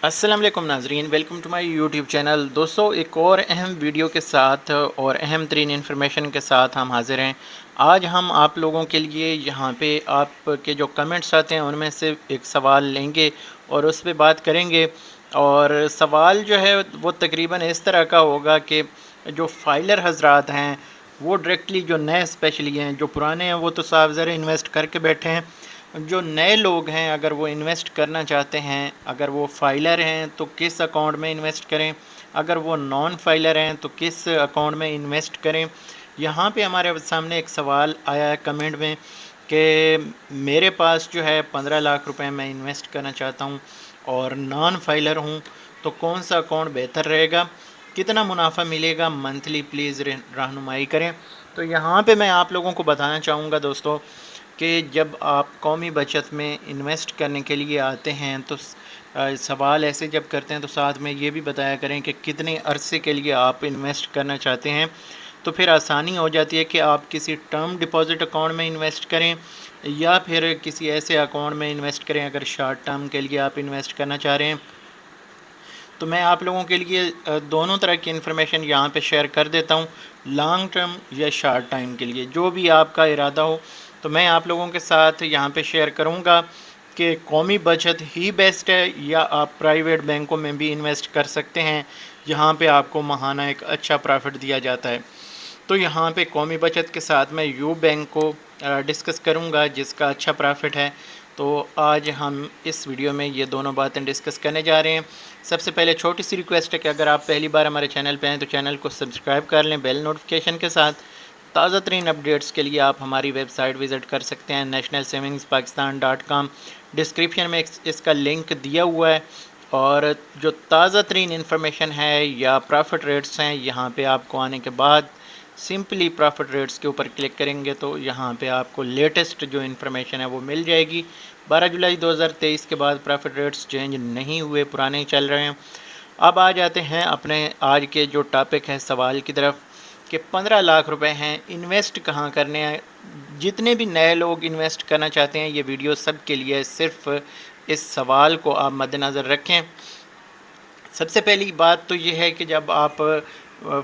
अस्सलाम वालेकुम नाजरीन, welcome to my YouTube channel. दोस्तों, एक और अहम वीडियो के साथ और अहम तरीन इन्फॉर्मेशन के साथ हम हाजिर हैं। आज हम आप लोगों के लिए यहाँ पे आपके जो कमेंट्स आते हैं उनमें से एक सवाल लेंगे और उस पर बात करेंगे। और सवाल जो है वो तकरीबन इस तरह का होगा कि जो फाइलर हजरात हैं वो डायरेक्टली, जो नए स्पेशली हैं, जो पुराने हैं वो तो साफ ज़रा इन्वेस्ट करके बैठे हैं। जो नए लोग हैं अगर वो इन्वेस्ट करना चाहते हैं, अगर वो फाइलर हैं तो किस अकाउंट में इन्वेस्ट करें, अगर वो नॉन फाइलर हैं तो किस अकाउंट में इन्वेस्ट करें। यहाँ पे हमारे सामने एक सवाल आया है कमेंट में कि मेरे पास जो है 15 लाख रुपए मैं इन्वेस्ट करना चाहता हूँ और नॉन फाइलर हूँ, तो कौन सा अकाउंट बेहतर रहेगा, कितना मुनाफा मिलेगा मंथली, प्लीज़ रहनुमाई करें। तो यहाँ पे मैं आप लोगों को बताना चाहूँगा दोस्तों कि जब आप कौमी बचत में इन्वेस्ट करने के लिए आते हैं तो सवाल ऐसे जब करते हैं तो साथ में ये भी बताया करें कि कितने अरसे के लिए आप इन्वेस्ट करना चाहते हैं। तो फिर आसानी हो जाती है कि आप किसी टर्म डिपॉज़िट अकाउंट में इन्वेस्ट करें या फिर किसी ऐसे अकाउंट में इन्वेस्ट करें अगर शॉर्ट टर्म के लिए आप इन्वेस्ट करना चाह रहे हैं। तो मैं आप लोगों के लिए दोनों तरह की इन्फॉर्मेशन यहाँ पे शेयर कर देता हूँ, लॉन्ग टर्म या शॉर्ट टाइम के लिए, जो भी आपका इरादा हो। तो मैं आप लोगों के साथ यहाँ पे शेयर करूँगा कि कौमी बचत ही बेस्ट है या आप प्राइवेट बैंकों में भी इन्वेस्ट कर सकते हैं, जहाँ पे आपको माहाना एक अच्छा प्रॉफिट दिया जाता है। तो यहाँ पे कौमी बचत के साथ मैं यू बैंक को डिस्कस करूँगा जिसका अच्छा प्रॉफिट है। तो आज हम इस वीडियो में ये दोनों बातें डिस्कस करने जा रहे हैं। सबसे पहले छोटी सी रिक्वेस्ट है कि अगर आप पहली बार हमारे चैनल पे हैं तो चैनल को सब्सक्राइब कर लें बेल नोटिफिकेशन के साथ। ताज़ा तरीन अपडेट्स के लिए आप हमारी वेबसाइट विज़िट कर सकते हैं nationalsavingspakistan.com। डिस्क्रिप्शन में इसका लिंक दिया हुआ है। और जो ताज़ा तरीन इन्फॉर्मेशन है या प्रॉफिट रेट्स हैं, यहाँ पे आपको आने के बाद सिंपली प्रॉफिट रेट्स के ऊपर क्लिक करेंगे तो यहाँ पे आपको लेटेस्ट जो इन्फॉर्मेशन है वो मिल जाएगी। 12 जुलाई 2023 के बाद प्रॉफिट रेट्स चेंज नहीं हुए, पुराने ही चल रहे हैं। अब आ जाते हैं अपने आज के जो टॉपिक है सवाल की तरफ कि 15 लाख रुपए हैं, इन्वेस्ट कहाँ करने हैं। जितने भी नए लोग इन्वेस्ट करना चाहते हैं ये वीडियो सब के लिए, सिर्फ इस सवाल को आप मद्देनज़र रखें। सबसे पहली बात तो ये है कि जब आप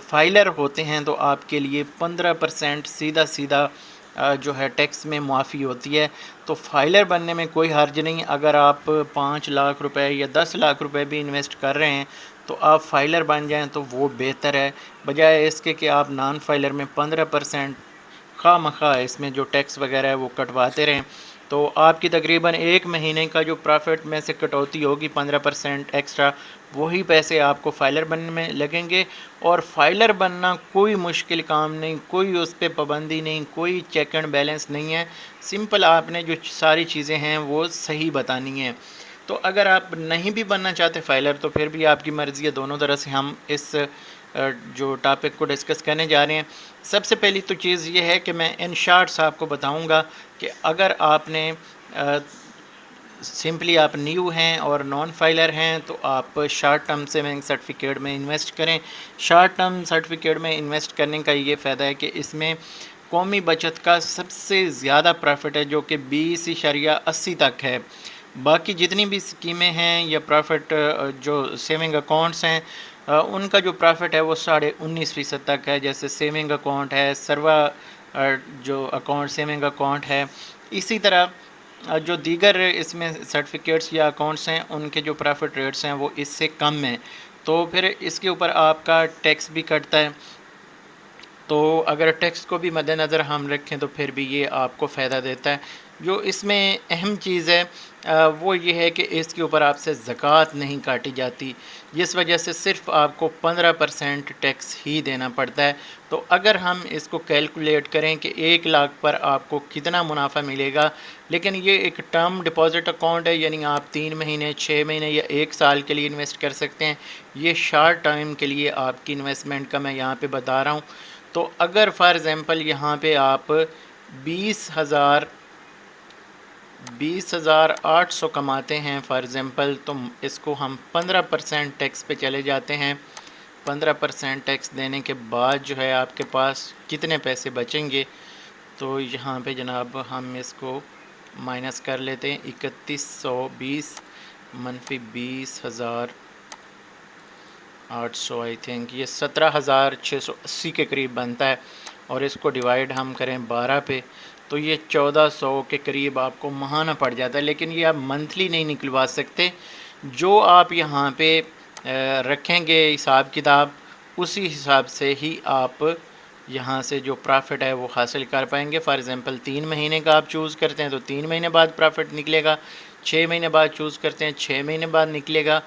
फाइलर होते हैं तो आपके लिए 15% सीधा सीधा जो है टैक्स में मुआफ़ी होती है। तो फाइलर बनने में कोई हर्ज नहीं। अगर आप 5 लाख रुपए या 10 लाख रुपए भी इन्वेस्ट कर रहे हैं तो आप फाइलर बन जाएं तो वो बेहतर है, बजाय इसके कि आप नॉन फाइलर में 15% खामखा इसमें जो टैक्स वगैरह है वो कटवाते रहें। तो आपकी तकरीबन एक महीने का जो प्रॉफिट में से कटौती होगी 15% एक्स्ट्रा, वही पैसे आपको फाइलर बनने में लगेंगे। और फाइलर बनना कोई मुश्किल काम नहीं, कोई उस पर पाबंदी नहीं, कोई चेक एंड बैलेंस नहीं है। सिंपल आपने जो सारी चीज़ें हैं वो सही बतानी है। तो अगर आप नहीं भी बनना चाहते फाइलर तो फिर भी आपकी मर्ज़ी है। दोनों तरह से हम इस जो टॉपिक को डिस्कस करने जा रहे हैं। सबसे पहली तो चीज़ ये है कि मैं इन शॉर्ट्स आपको बताऊंगा कि अगर आपने सिंपली आप न्यू हैं और नॉन फाइलर हैं तो आप शॉर्ट टर्म सेविंग सर्टिफिकेट में इन्वेस्ट करें। शॉर्ट टर्म सर्टिफिकेट में इन्वेस्ट करने का ये फ़ायदा है कि इसमें कौमी बचत का सबसे ज़्यादा प्रॉफिट है जो कि 20.80 तक है। बाकी जितनी भी स्कीमें हैं या प्रॉफिट जो सेविंग अकाउंट्स हैं उनका जो प्रॉफिट है वो 19.5% तक है। जैसे सेविंग अकाउंट है, सर्वा जो अकाउंट सेविंग अकाउंट है। इसी तरह जो दीगर इसमें सर्टिफिकेट्स या अकाउंट्स हैं उनके जो प्रॉफिट रेट्स हैं वो इससे कम हैं। तो फिर इसके ऊपर आपका टैक्स भी कटता है। तो अगर टैक्स को भी मद्देनज़र हम रखें तो फिर भी ये आपको फ़ायदा देता है। जो इसमें अहम चीज़ है वो ये है कि इसके ऊपर आपसे ज़कात नहीं काटी जाती, जिस वजह से सिर्फ़ आपको 15% टैक्स ही देना पड़ता है। तो अगर हम इसको कैलकुलेट करें कि 1 लाख पर आपको कितना मुनाफा मिलेगा, लेकिन ये एक टर्म डिपॉज़िट अकाउंट है, यानी आप 3 महीने, 6 महीने या 1 साल के लिए इन्वेस्ट कर सकते हैं। ये शॉर्ट टाइम के लिए आपकी इन्वेस्टमेंट का मैं यहाँ पे बता रहा हूँ। तो अगर फॉर एग्ज़ाम्पल यहाँ पे आप 20,800 कमाते हैं फॉर एग्ज़ाम्पल, तो इसको हम 15% टैक्स पे चले जाते हैं। 15% टैक्स देने के बाद जो है आपके पास कितने पैसे बचेंगे, तो यहाँ पे जनाब हम इसको माइनस कर लेते हैं। 3120 -20,800 آئی تھنک یہ 17,680 کے قریب بنتا ہے، اور اس کو ڈیوائڈ ہم کریں 12 پہ تو یہ 1400 کے قریب آپ کو ماہانہ پڑ جاتا ہے، لیکن یہ آپ منتھلی نہیں نکلوا سکتے۔ جو آپ یہاں پہ رکھیں گے حساب کتاب، اسی حساب سے ہی آپ یہاں سے جو پرافٹ ہے وہ حاصل کر پائیں گے۔ فار ایگزامپل 3 مہینے کا آپ چوز کرتے ہیں تو 3 مہینے بعد پرافٹ نکلے گا، 6 مہینے بعد چوز کرتے ہیں 6 مہینے بعد نکلے گا،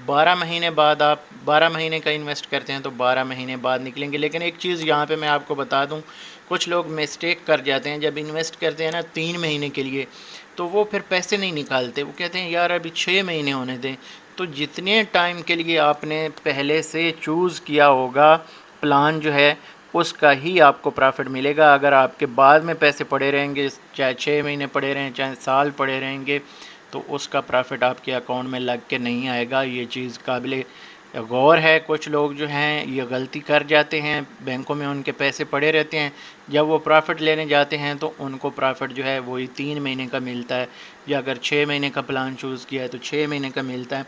12 مہینے بعد آپ 12 مہینے کا انویسٹ کرتے ہیں تو 12 مہینے بعد نکلیں گے۔ لیکن ایک چیز یہاں پہ میں آپ کو بتا دوں، کچھ لوگ مسٹیک کر جاتے ہیں، جب انویسٹ کرتے ہیں نا 3 مہینے کے لیے تو وہ پھر پیسے نہیں نکالتے، وہ کہتے ہیں یار ابھی 6 مہینے ہونے دیں۔ تو جتنے ٹائم کے لیے آپ نے پہلے سے چوز کیا ہوگا پلان جو ہے، اس کا ہی آپ کو پرافٹ ملے گا۔ اگر آپ کے بعد میں پیسے پڑے رہیں گے، چاہے 6 مہینے پڑے رہیں چاہے سال پڑے رہیں گے، تو اس کا پرافٹ آپ کے اکاؤنٹ میں لگ کے نہیں آئے گا۔ یہ چیز قابل غور ہے۔ کچھ لوگ جو ہیں یہ غلطی کر جاتے ہیں، بینکوں میں ان کے پیسے پڑے رہتے ہیں، جب وہ پرافٹ لینے جاتے ہیں تو ان کو پرافٹ جو ہے وہی 3 مہینے کا ملتا ہے، یا اگر 6 مہینے کا پلان چوز کیا ہے تو 6 مہینے کا ملتا ہے،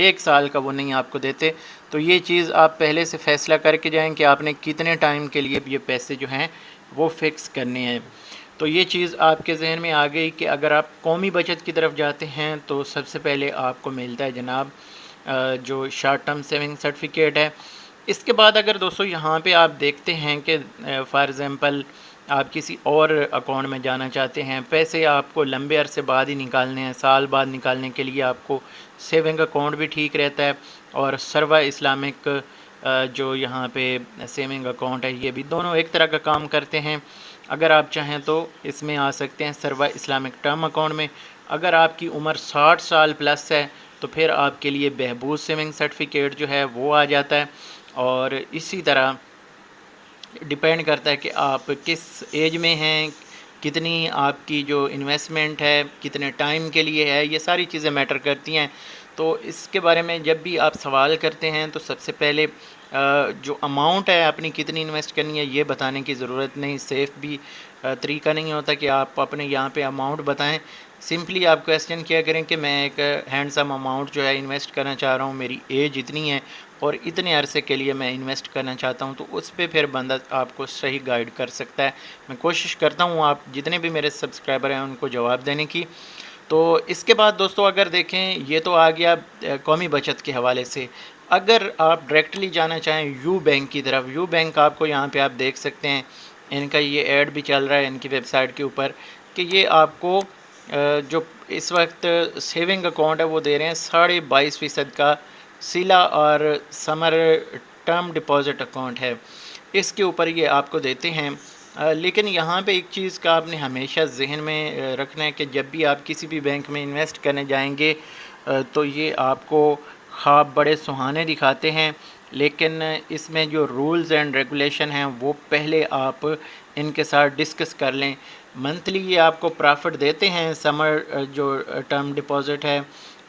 1 سال کا وہ نہیں آپ کو دیتے۔ تو یہ چیز آپ پہلے سے فیصلہ کر کے جائیں کہ آپ نے کتنے ٹائم کے لیے یہ پیسے جو ہیں وہ فکس کرنے ہیں۔ تو یہ چیز آپ کے ذہن میں آ گئی کہ اگر آپ قومی بچت کی طرف جاتے ہیں تو سب سے پہلے آپ کو ملتا ہے جناب جو شارٹ ٹرم سیونگ سرٹیفکیٹ ہے۔ اس کے بعد اگر دوستو یہاں پہ آپ دیکھتے ہیں کہ فار ایگزامپل آپ کسی اور اکاؤنٹ میں جانا چاہتے ہیں، پیسے آپ کو لمبے عرصے بعد ہی نکالنے ہیں، سال بعد نکالنے کے لیے آپ کو سیونگ اکاؤنٹ بھی ٹھیک رہتا ہے، اور سروا اسلامک جو یہاں پہ سیونگ اکاؤنٹ ہے، یہ بھی دونوں ایک طرح کا کام کرتے ہیں۔ اگر آپ چاہیں تو اس میں آ سکتے ہیں سروا اسلامک ٹرم اکاؤنٹ میں۔ اگر آپ کی عمر 60 سال پلس ہے تو پھر آپ کے لیے بہبود سیونگ سرٹیفکیٹ جو ہے وہ آ جاتا ہے، اور اسی طرح ڈیپینڈ کرتا ہے کہ آپ کس ایج میں ہیں، کتنی آپ کی جو انویسٹمنٹ ہے کتنے ٹائم کے لیے ہے، یہ ساری چیزیں میٹر کرتی ہیں۔ تو اس کے بارے میں جب بھی آپ سوال کرتے ہیں تو سب سے پہلے جو اماؤنٹ ہے اپنی کتنی انویسٹ کرنی ہے یہ بتانے کی ضرورت نہیں، سیف بھی طریقہ نہیں ہوتا کہ آپ اپنے یہاں پہ اماؤنٹ بتائیں۔ سمپلی آپ کویسچن کیا کریں کہ میں ایک ہینڈ سم اماؤنٹ جو ہے انویسٹ کرنا چاہ رہا ہوں، میری ایج اتنی ہے اور اتنے عرصے کے لیے میں انویسٹ کرنا چاہتا ہوں، تو اس پہ پھر بندہ آپ کو صحیح گائیڈ کر سکتا ہے۔ میں کوشش کرتا ہوں آپ جتنے بھی میرے سبسکرائبر ہیں ان کو جواب دینے کی۔ تو اس کے بعد دوستو اگر دیکھیں، یہ تو آ گیا قومی بچت کے حوالے سے۔ اگر آپ ڈائریکٹلی جانا چاہیں یو بینک کی طرف، یو بینک آپ کو یہاں پہ آپ دیکھ سکتے ہیں، ان کا یہ ایڈ بھی چل رہا ہے ان کی ویب سائٹ کے اوپر، کہ یہ آپ کو جو اس وقت سیونگ اکاؤنٹ ہے وہ دے رہے ہیں 22.5% کا سیلا اور سمر ٹرم ڈپازٹ اکاؤنٹ ہے، اس کے اوپر یہ آپ کو دیتے ہیں۔ لیکن یہاں پہ ایک چیز کا آپ نے ہمیشہ ذہن میں رکھنا ہے کہ جب بھی آپ کسی بھی بینک میں انویسٹ کرنے جائیں گے تو یہ آپ کو خواب بڑے سہانے دکھاتے ہیں، لیکن اس میں جو رولز اینڈ ریگولیشن ہیں وہ پہلے آپ ان کے ساتھ ڈسکس کر لیں۔ منتھلی یہ آپ کو پرافٹ دیتے ہیں، سمر جو ٹرم ڈپازٹ ہے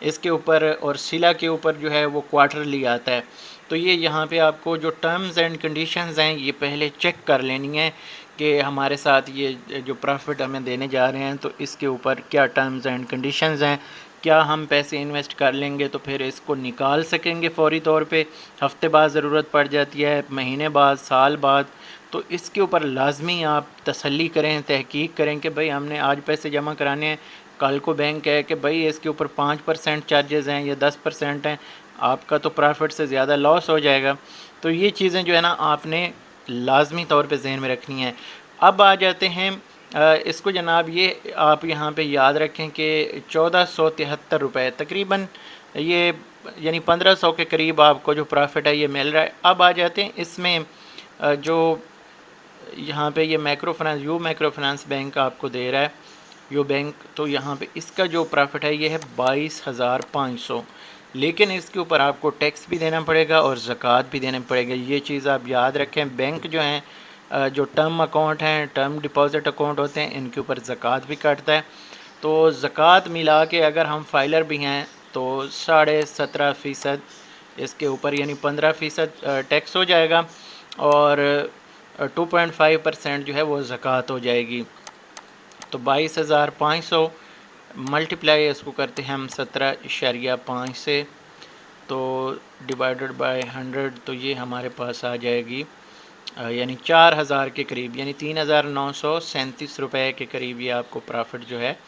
اس کے اوپر، اور سیلا کے اوپر جو ہے وہ کوارٹرلی آتا ہے۔ تو یہ یہاں پہ آپ کو جو ٹرمز اینڈ کنڈیشنز ہیں یہ پہلے چیک کر لینی ہیں کہ ہمارے ساتھ یہ جو پرافٹ ہمیں دینے جا رہے ہیں تو اس کے اوپر کیا ٹرمز اینڈ کنڈیشنز ہیں، کیا ہم پیسے انویسٹ کر لیں گے تو پھر اس کو نکال سکیں گے فوری طور پہ، ہفتے بعد ضرورت پڑ جاتی ہے، مہینے بعد، سال بعد۔ تو اس کے اوپر لازمی آپ تسلی کریں، تحقیق کریں کہ بھئی ہم نے آج پیسے جمع کرانے ہیں، کل کو بینک ہے کہ بھئی اس کے اوپر 5% چارجز ہیں یا 10% ہیں، آپ کا تو پرافٹ سے زیادہ لاس ہو جائے گا۔ تو یہ چیزیں جو ہے نا آپ نے لازمی طور پہ ذہن میں رکھنی ہیں۔ اب آ جاتے ہیں اس کو جناب، یہ آپ یہاں پہ یاد رکھیں کہ 1473 روپے تقریباً، یہ یعنی 1500 کے قریب آپ کو جو پرافٹ ہے یہ مل رہا ہے۔ اب آ جاتے ہیں اس میں جو یہاں پہ یہ یو مائکرو فنانس بینک آپ کو دے رہا ہے، یو بینک، تو یہاں پہ اس کا جو پرافٹ ہے یہ ہے 22,500، لیکن اس کے اوپر آپ کو ٹیکس بھی دینا پڑے گا اور زکوٰۃ بھی دینا پڑے گا۔ یہ چیز آپ یاد رکھیں، بینک جو ہیں جو ٹرم اکاؤنٹ ہیں، ٹرم ڈپازٹ اکاؤنٹ ہوتے ہیں، ان کے اوپر زکوٰۃ بھی کٹتا ہے۔ تو زکوٰۃ ملا کے اگر ہم فائلر بھی ہیں تو 17.5% اس کے اوپر یعنی 15% ٹیکس ہو جائے گا، اور 2.5% جو ہے وہ زکوٰۃ ہو جائے گی۔ تو 22,500 मल्टीप्लाई इसको करते हैं हम 17.5 से, तो डिवाइडेड बाय 100, तो ये हमारे पास आ जाएगी यानी 4000 के करीब, यानी 3937 रुपये के करीब ये आपको प्रॉफिट जो है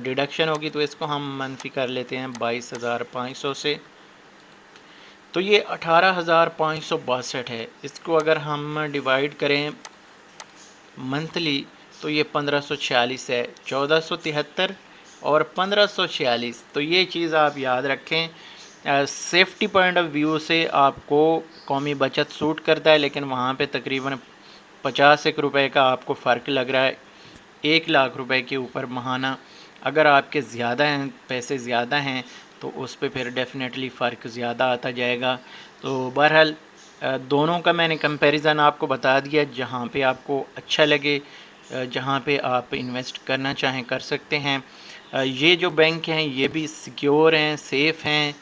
डिडक्शन होगी। तो इसको हम मनफी कर लेते हैं 22,500 से, तो ये 18,562 है। इसको अगर हम डिवाइड करें मंथली तो ये 1546 है, 1473 और 1546। तो ये चीज़ आप याद रखें, सेफ्टी पॉइंट ऑफ व्यू से आपको कौमी बचत सूट करता है, लेकिन वहाँ पे तकरीबन 50 रुपये का आपको फ़र्क लग रहा है 1 लाख रुपए के ऊपर महाना। अगर आपके ज़्यादा हैं, पैसे ज़्यादा हैं, तो उस पे फिर डेफिनेटली फ़र्क ज़्यादा आता जाएगा। तो बहरहाल दोनों का मैंने कंपैरिज़न आपको बता दिया, जहाँ पे आपको अच्छा लगे, जहाँ पे आप इन्वेस्ट करना चाहें कर सकते हैं। ये जो बैंक हैं ये भी सिक्योर हैं, सेफ़ हैं।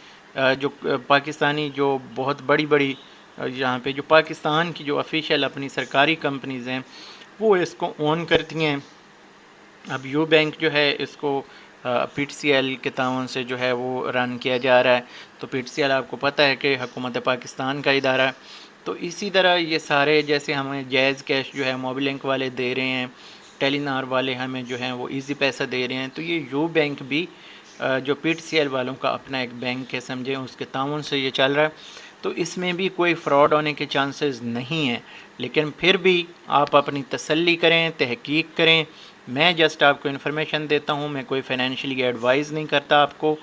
जो पाकिस्तानी जो बहुत बड़ी बड़ी यहाँ पे जो पाकिस्तान की जो ऑफिशियल अपनी सरकारी कंपनीज़ हैं वो इसको ओन करती हैं। अब यू बैंक जो है इसको PTCL के तावन से जो है वो रन किया जा रहा है। तो PTCL आपको पता है कि हुकूमत पाकिस्तान का इदारा है। तो इसी तरह ये सारे, जैसे हमें जैज़ कैश जो है मोबिलिंक वाले दे रहे हैं, टेलीनार वाले हमें जो हैं वो इजी पैसा दे रहे हैं, तो ये यू बैंक भी जो PTCL वालों का अपना एक बैंक है समझें, उसके तावन से ये चल रहा है। तो इसमें भी कोई फ़्रॉड होने के चांसेस नहीं हैं, लेकिन फिर भी आप अपनी तसल्ली करें, तहकीक करें। मैं जस्ट आपको इन्फॉर्मेशन देता हूँ, मैं कोई फाइनेंशियली एडवाइस नहीं करता आपको।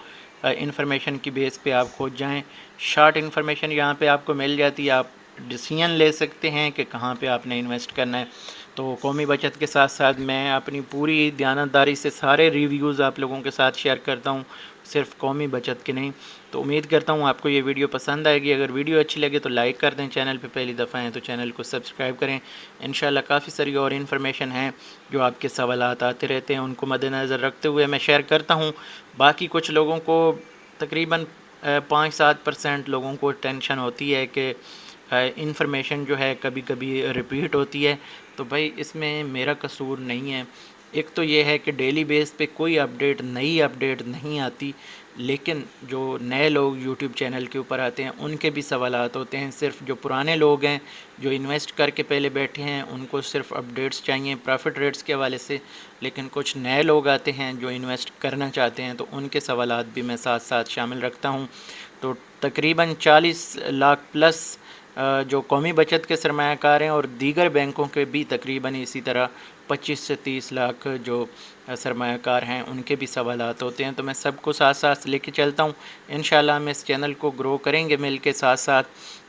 इन्फॉर्मेशन की बेस पे आप खोज जाएं, शॉर्ट इन्फॉर्मेशन यहाँ पे आपको मिल जाती है, आप डिसीजन ले सकते हैं कि कहाँ पे आपने इन्वेस्ट करना है। तो कौमी बचत के साथ साथ मैं अपनी पूरी दयानतदारी से सारे रिव्यूज़ आप लोगों के साथ शेयर करता हूँ, सिर्फ कौमी बचत के नहीं। तो उम्मीद करता हूँ आपको ये वीडियो पसंद आएगी। अगर वीडियो अच्छी लगे तो लाइक कर दें, चैनल पे पहली दफ़ा हैं तो चैनल को सब्सक्राइब करें। इंशाल्लाह काफ़ी सारी और इन्फॉर्मेशन हैं जो आपके सवालात आते रहते हैं, उनको मद्देनज़र रखते हुए मैं शेयर करता हूँ। बाकी कुछ लोगों को तकरीबन 5-7% लोगों को टेंशन होती है कि इन्फॉर्मेशन जो है कभी कभी रिपीट होती है, तो भाई इसमें मेरा कसूर नहीं है। एक तो ये है कि डेली बेस पे कोई अपडेट, नई अपडेट नहीं आती, लेकिन जो नए लोग यूट्यूब चैनल के ऊपर आते हैं उनके भी सवालात होते हैं। सिर्फ जो पुराने लोग हैं जो इन्वेस्ट करके पहले बैठे हैं उनको सिर्फ अपडेट्स चाहिए प्रॉफिट रेट्स के हवाले से, लेकिन कुछ नए लोग आते हैं जो इन्वेस्ट करना चाहते हैं, तो उनके सवालात भी मैं साथ साथ शामिल रखता हूँ। तो तकरीबन 40 लाख प्लस जो कौमी बचत के सरमायाकार हैं और दीगर बैंकों के भी तकरीबन इसी तरह 25 से 30 लाख जो सरमायाकार हैं उनके भी सवालात होते हैं। तो मैं सबको साथ साथ लेके चलता हूँ। इंशाल्लाह हम इस चैनल को ग्रो करेंगे मिल के साथ साथ।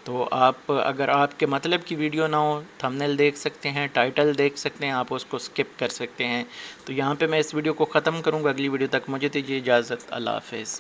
तो आप, अगर आपके मतलब की वीडियो ना हो, थंबनेल देख सकते हैं, टाइटल देख सकते हैं, आप उसको स्किप कर सकते हैं। तो यहाँ पे मैं इस वीडियो को ख़त्म करूँगा। अगली वीडियो तक मुझे दीजिए इजाज़त। अल्लाह हाफ़िज़।